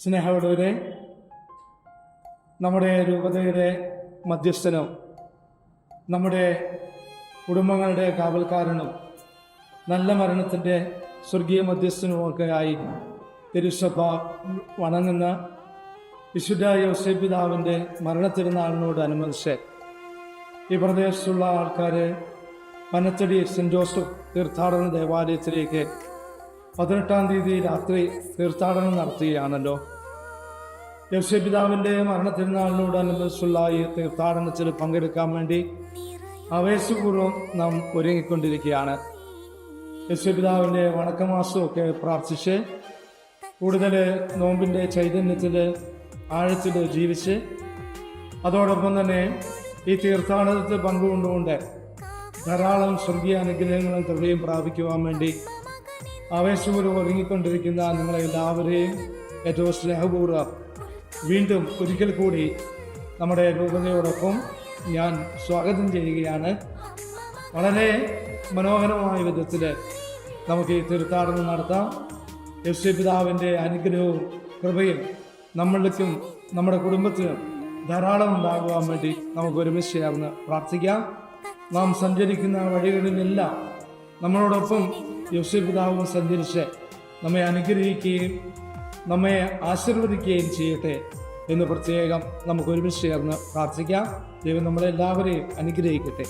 സ്നേഹമുള്ളവരെ, നമ്മുടെ രൂപതയുടെ മധ്യസ്ഥനും നമ്മുടെ കുടുംബങ്ങളുടെ കാവൽക്കാരനും നല്ല മരണത്തിൻ്റെ സ്വർഗീയ മധ്യസ്ഥനുമൊക്കെ ആയി തിരുസഭ വണങ്ങുന്ന വിശുദ്ധ യോസേപ്പ് പിതാവിൻ്റെ മരണത്തിരുന്നാളിനോടനുബന്ധിച്ച് ഈ പ്രദേശത്തുള്ള ആൾക്കാർ പനച്ചടി സെൻറ് ജോസഫ് തീർത്ഥാടന ദേവാലയത്തിലേക്ക് 18-ാം തീയതി രാത്രി തീർത്ഥാടനം നടത്തുകയാണല്ലോ. യോസേപ്പ് പിതാവിൻ്റെ മരണത്തിരുന്നാളിനോടനുബന്ധിച്ചുള്ള ഈ തീർത്ഥാടനത്തിൽ പങ്കെടുക്കാൻ വേണ്ടി ആവേശപൂർവ്വം നാം ഒരുങ്ങിക്കൊണ്ടിരിക്കുകയാണ്. യോസേപ്പ് പിതാവിൻ്റെ വണക്കമാസമൊക്കെ പ്രാർത്ഥിച്ച് കൂടുതൽ നോമ്പിൻ്റെ ചൈതന്യത്തിൽ ആഴത്തിൽ ജീവിച്ച് അതോടൊപ്പം തന്നെ ഈ തീർത്ഥാടനത്തിൽ പങ്കുകൊണ്ടുകൊണ്ട് ധാരാളം സ്വർഗീയ അനുഗ്രഹങ്ങളും കൃപയും പ്രാപിക്കുവാൻ വേണ്ടി ആവേശപൂർവ്വം ഒരുങ്ങിക്കൊണ്ടിരിക്കുന്ന നിങ്ങളെല്ലാവരെയും ഏറ്റവും സ്നേഹപൂർവ്വം വീണ്ടും ഒരിക്കൽ കൂടി നമ്മുടെ രൂപതയോടൊപ്പം ഞാൻ സ്വാഗതം ചെയ്യുകയാണ്. വളരെ മനോഹരമായ വിധത്തിൽ നമുക്ക് ഈ തീർത്ഥാടനം നടത്താം. യോസേപ്പ് പിതാവിൻ്റെ അനുഗ്രഹവും കൃപയും നമ്മളിലേക്കും നമ്മുടെ കുടുംബത്തിനും ധാരാളം ഉണ്ടാകുവാൻ വേണ്ടി നമുക്ക് ഒരുമിച്ച് ചേർന്ന് പ്രാർത്ഥിക്കാം. നാം സഞ്ചരിക്കുന്ന വഴികളിലെല്ലാം നമ്മളോടൊപ്പം യോസേപ്പ് പിതാവ് സഞ്ചരിച്ച് നമ്മെ അനുഗ്രഹിക്കുകയും നമ്മെ ആശീർവദിക്കുകയും ചെയ്യട്ടെ എന്ന് പ്രത്യേകം നമുക്ക് ഒരുമിച്ച് ചേർന്ന് പ്രാർത്ഥിക്കാം. ദൈവം നമ്മളെല്ലാവരെയും അനുഗ്രഹിക്കട്ടെ.